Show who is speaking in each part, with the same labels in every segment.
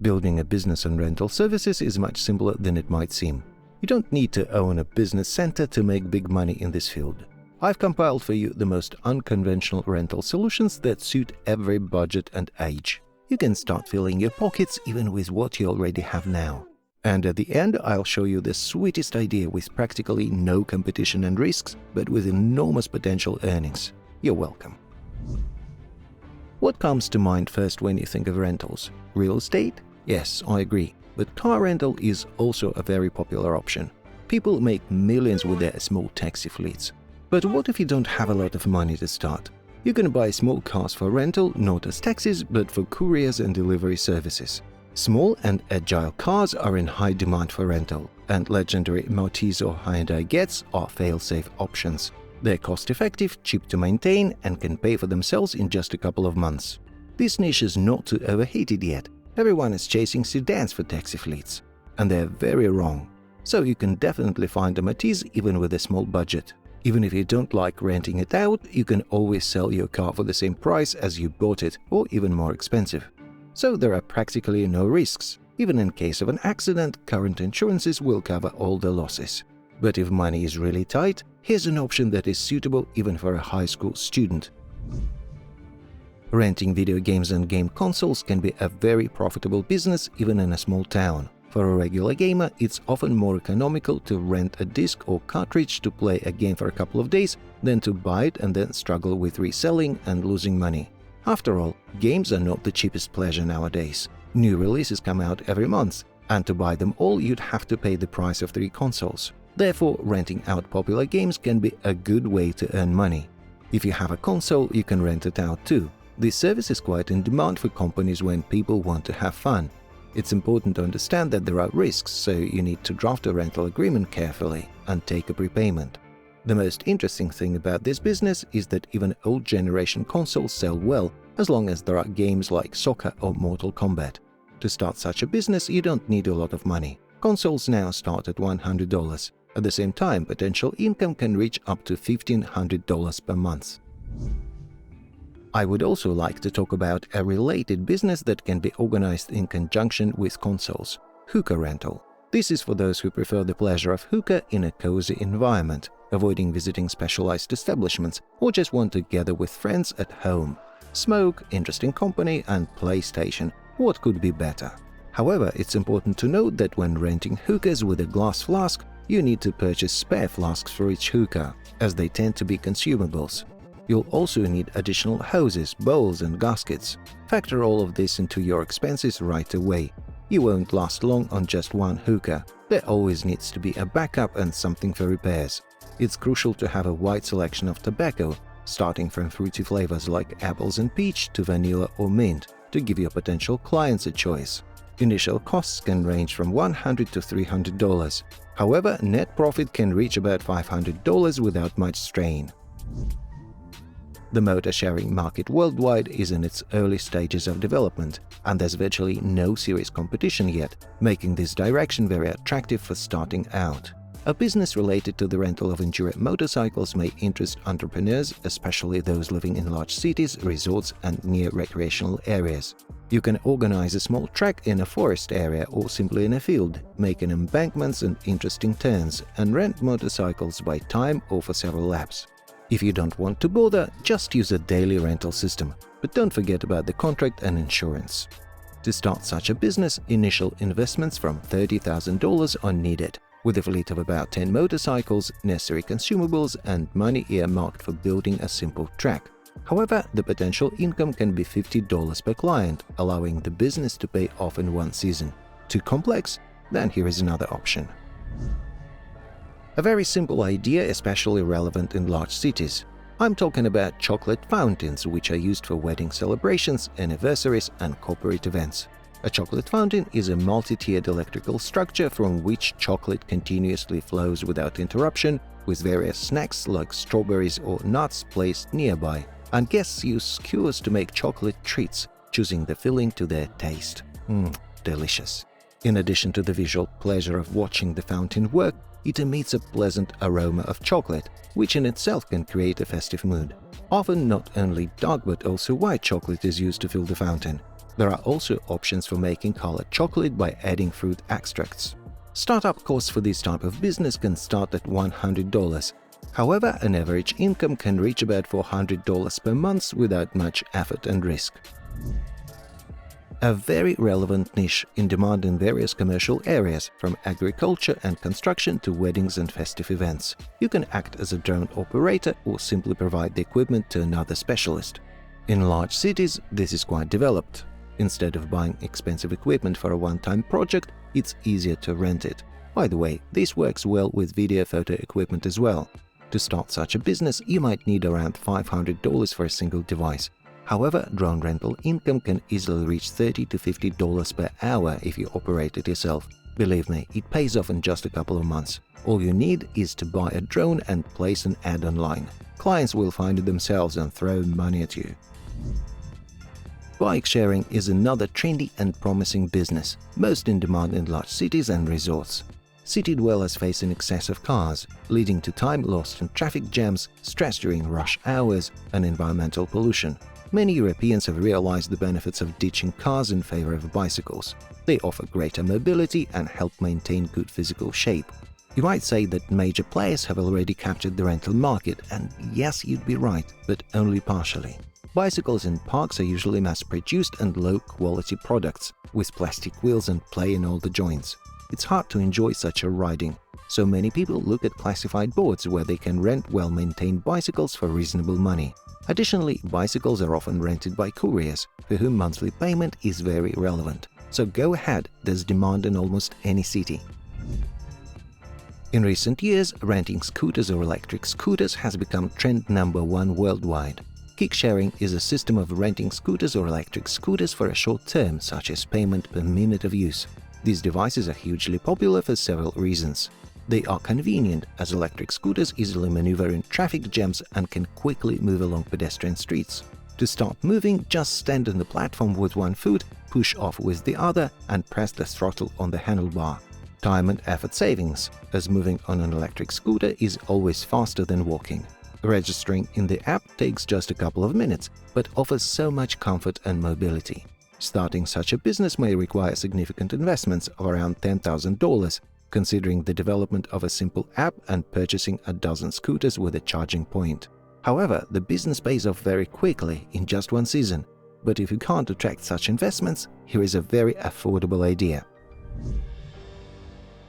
Speaker 1: Building a business on rental services is much simpler than it might seem. You don't need to own a business center to make big money in this field. I've compiled for you the most unconventional rental solutions that suit every budget and age. You can start filling your pockets even with what you already have now. And at the end, I'll show you the sweetest idea with practically no competition and risks, but with enormous potential earnings. You're welcome. What comes to mind first when you think of rentals? Real estate? Yes, I agree. But car rental is also a very popular option. People make millions with their small taxi fleets. But what if you don't have a lot of money to start? You can buy small cars for rental, not as taxis, but for couriers and delivery services. Small and agile cars are in high demand for rental, and legendary Matiz or Hyundai Getz are fail-safe options. They're cost-effective, cheap to maintain, and can pay for themselves in just a couple of months. This niche is not too overheated yet. Everyone is chasing sedans for taxi fleets, and they're very wrong. So you can definitely find a Matiz even with a small budget. Even if you don't like renting it out, you can always sell your car for the same price as you bought it, or even more expensive. So there are practically no risks. Even in case of an accident, current insurances will cover all the losses. But if money is really tight, here's an option that is suitable even for a high school student. Renting video games and game consoles can be a very profitable business even in a small town. For a regular gamer, it's often more economical to rent a disc or cartridge to play a game for a couple of days than to buy it and then struggle with reselling and losing money. After all, games are not the cheapest pleasure nowadays. New releases come out every month, and to buy them all you'd have to pay the price of 3 consoles. Therefore, renting out popular games can be a good way to earn money. If you have a console, you can rent it out too. This service is quite in demand for companies when people want to have fun. It's important to understand that there are risks, so you need to draft a rental agreement carefully and take a prepayment. The most interesting thing about this business is that even old-generation consoles sell well as long as there are games like soccer or Mortal Kombat. To start such a business, you don't need a lot of money. Consoles now start at $100. At the same time, potential income can reach up to $1,500 per month. I would also like to talk about a related business that can be organized in conjunction with consoles – Hookah Rental. This is for those who prefer the pleasure of hookah in a cozy environment, avoiding visiting specialized establishments, or just want to gather with friends at home. Smoke, interesting company, and PlayStation – what could be better? However, it's important to note that when renting hookahs with a glass flask, you need to purchase spare flasks for each hookah, as they tend to be consumables. You'll also need additional hoses, bowls, and gaskets. Factor all of this into your expenses right away. You won't last long on just one hookah. There always needs to be a backup and something for repairs. It's crucial to have a wide selection of tobacco, starting from fruity flavors like apples and peach to vanilla or mint, to give your potential clients a choice. Initial costs can range from $100 to $300. However, net profit can reach about $500 without much strain. The motor-sharing market worldwide is in its early stages of development, and there's virtually no serious competition yet, making this direction very attractive for starting out. A business related to the rental of Enduro motorcycles may interest entrepreneurs, especially those living in large cities, resorts, and near recreational areas. You can organize a small track in a forest area or simply in a field, making embankments and interesting turns, and rent motorcycles by time or for several laps. If you don't want to bother, just use a daily rental system, but don't forget about the contract and insurance. To start such a business, initial investments from $30,000 are needed, with a fleet of about 10 motorcycles, necessary consumables, and money earmarked for building a simple track. However, the potential income can be $50 per client, allowing the business to pay off in one season. Too complex? Then here is another option. A very simple idea, especially relevant in large cities. I'm talking about chocolate fountains, which are used for wedding celebrations, anniversaries, and corporate events. A chocolate fountain is a multi-tiered electrical structure from which chocolate continuously flows without interruption, with various snacks like strawberries or nuts placed nearby, and guests use skewers to make chocolate treats, choosing the filling to their taste. Delicious. In addition to the visual pleasure of watching the fountain work, it emits a pleasant aroma of chocolate, which in itself can create a festive mood. Often not only dark but also white chocolate is used to fill the fountain. There are also options for making colored chocolate by adding fruit extracts. Startup costs for this type of business can start at $100. However, an average income can reach about $400 per month without much effort and risk. A very relevant niche in demand in various commercial areas, from agriculture and construction to weddings and festive events. You can act as a drone operator or simply provide the equipment to another specialist. In large cities, this is quite developed. Instead of buying expensive equipment for a one-time project, it's easier to rent it. By the way, this works well with video photo equipment as well. To start such a business, you might need around $500 for a single device. However, drone rental income can easily reach $30 to $50 per hour if you operate it yourself. Believe me, it pays off in just a couple of months. All you need is to buy a drone and place an ad online. Clients will find it themselves and throw money at you. Bike sharing is another trendy and promising business, most in demand in large cities and resorts. City dwellers face an excess of cars, leading to time lost in traffic jams, stress during rush hours, and environmental pollution. Many Europeans have realized the benefits of ditching cars in favor of bicycles. They offer greater mobility and help maintain good physical shape. You might say that major players have already captured the rental market, and yes, you'd be right, but only partially. Bicycles in parks are usually mass-produced and low-quality products, with plastic wheels and play in all the joints. It's hard to enjoy such a riding, so many people look at classified boards where they can rent well-maintained bicycles for reasonable money. Additionally, bicycles are often rented by couriers, for whom monthly payment is very relevant. So go ahead, there's demand in almost any city. In recent years, renting scooters or electric scooters has become trend number one worldwide. Kick sharing is a system of renting scooters or electric scooters for a short term, such as payment per minute of use. These devices are hugely popular for several reasons. They are convenient, as electric scooters easily maneuver in traffic jams and can quickly move along pedestrian streets. To start moving, just stand on the platform with one foot, push off with the other, and press the throttle on the handlebar. Time and effort savings, as moving on an electric scooter is always faster than walking. Registering in the app takes just a couple of minutes, but offers so much comfort and mobility. Starting such a business may require significant investments of around $10,000, considering the development of a simple app and purchasing a dozen scooters with a charging point. However, the business pays off very quickly in just one season. But if you can't attract such investments, here is a very affordable idea.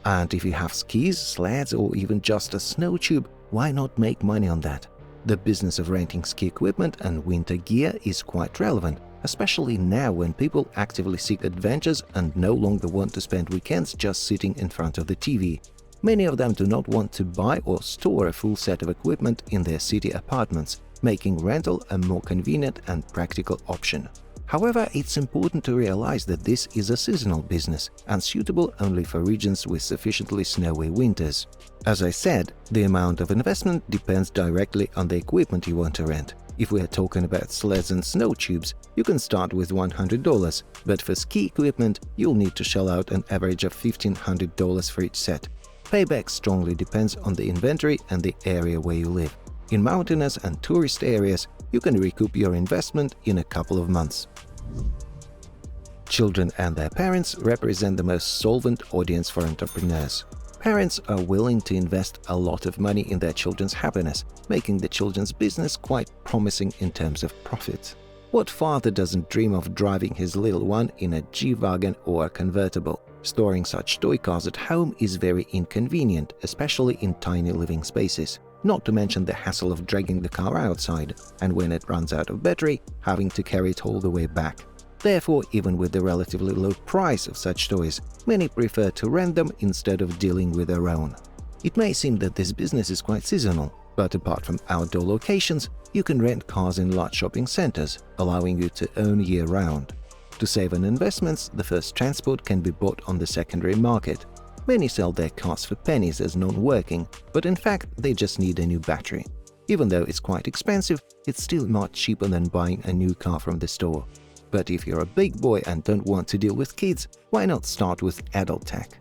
Speaker 1: And if you have skis, sleds, or even just a snow tube, why not make money on that? The business of renting ski equipment and winter gear is quite relevant, especially now when people actively seek adventures and no longer want to spend weekends just sitting in front of the TV. Many of them do not want to buy or store a full set of equipment in their city apartments, making rental a more convenient and practical option. However, it's important to realize that this is a seasonal business and suitable only for regions with sufficiently snowy winters. As I said, the amount of investment depends directly on the equipment you want to rent. If we are talking about sleds and snow tubes, you can start with $100, but for ski equipment, you'll need to shell out an average of $1,500 for each set. Payback strongly depends on the inventory and the area where you live. In mountainous and tourist areas, you can recoup your investment in a couple of months. Children and their parents represent the most solvent audience for entrepreneurs. Parents are willing to invest a lot of money in their children's happiness, making the children's business quite promising in terms of profit. What father doesn't dream of driving his little one in a G-Wagon or a convertible? Storing such toy cars at home is very inconvenient, especially in tiny living spaces. Not to mention the hassle of dragging the car outside, and when it runs out of battery, having to carry it all the way back. Therefore, even with the relatively low price of such toys, many prefer to rent them instead of dealing with their own. It may seem that this business is quite seasonal, but apart from outdoor locations, you can rent cars in large shopping centers, allowing you to own year-round. To save on investments, the first transport can be bought on the secondary market. Many sell their cars for pennies as non-working, but in fact they just need a new battery. Even though it's quite expensive, it's still much cheaper than buying a new car from the store. But if you're a big boy and don't want to deal with kids, why not start with adult tech?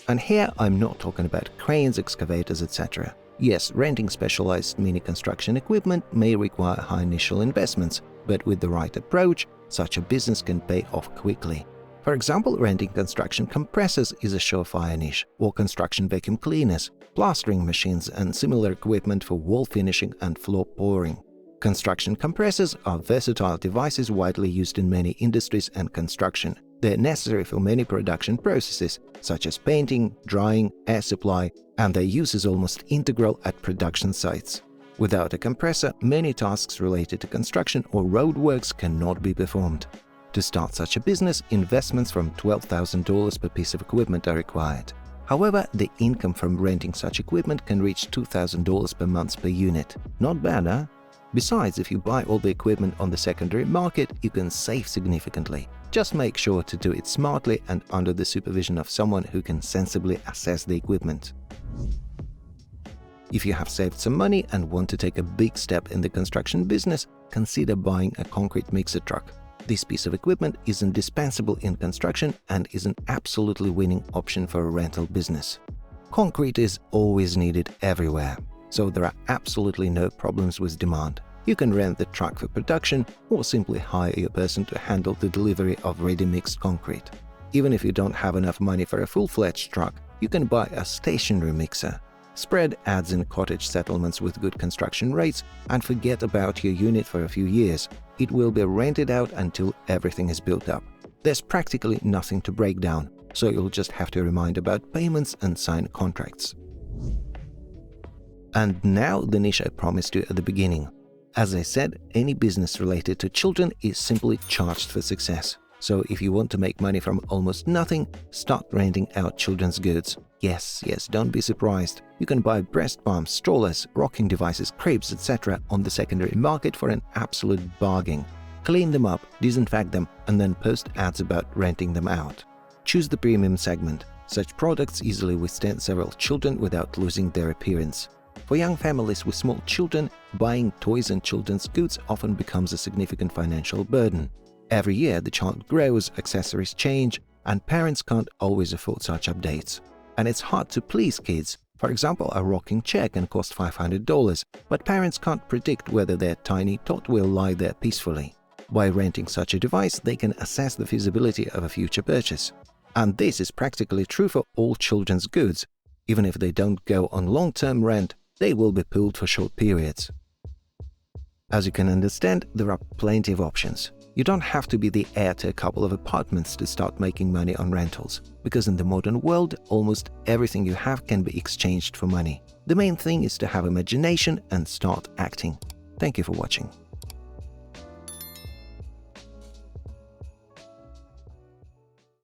Speaker 1: And here I'm not talking about cranes, excavators, etc. Yes, renting specialized mini construction equipment may require high initial investments, but with the right approach, such a business can pay off quickly. For example, renting construction compressors is a surefire niche, or construction vacuum cleaners, plastering machines and similar equipment for wall finishing and floor pouring. Construction compressors are versatile devices widely used in many industries and construction. They're necessary for many production processes, such as painting, drying, air supply, and their use is almost integral at production sites. Without a compressor, many tasks related to construction or roadworks cannot be performed. To start such a business, investments from $12,000 per piece of equipment are required. However, the income from renting such equipment can reach $2,000 per month per unit. Not bad, huh? Besides, if you buy all the equipment on the secondary market, you can save significantly. Just make sure to do it smartly and under the supervision of someone who can sensibly assess the equipment. If you have saved some money and want to take a big step in the construction business, consider buying a concrete mixer truck. This piece of equipment is indispensable in construction and is an absolutely winning option for a rental business. Concrete is always needed everywhere, so there are absolutely no problems with demand. You can rent the truck for production or simply hire a person to handle the delivery of ready-mixed concrete. Even if you don't have enough money for a full-fledged truck, you can buy a stationary mixer. Spread ads in cottage settlements with good construction rates and forget about your unit for a few years. It will be rented out until everything is built up. There's practically nothing to break down, so you'll just have to remind about payments and sign contracts. And now the niche I promised you at the beginning. As I said, any business related to children is simply charged for success. So if you want to make money from almost nothing, start renting out children's goods. Yes, don't be surprised. You can buy breast pumps, strollers, rocking devices, cribs, etc. on the secondary market for an absolute bargain. Clean them up, disinfect them, and then post ads about renting them out. Choose the premium segment. Such products easily withstand several children without losing their appearance. For young families with small children, buying toys and children's goods often becomes a significant financial burden. Every year, the child grows, accessories change, and parents can't always afford such updates. And it's hard to please kids. For example, a rocking chair can cost $500, but parents can't predict whether their tiny tot will lie there peacefully. By renting such a device, they can assess the feasibility of a future purchase. And this is practically true for all children's goods. Even if they don't go on long-term rent, they will be pooled for short periods. As you can understand, there are plenty of options. You don't have to be the heir to a couple of apartments to start making money on rentals, because in the modern world, almost everything you have can be exchanged for money. The main thing is to have imagination and start acting. Thank you for watching.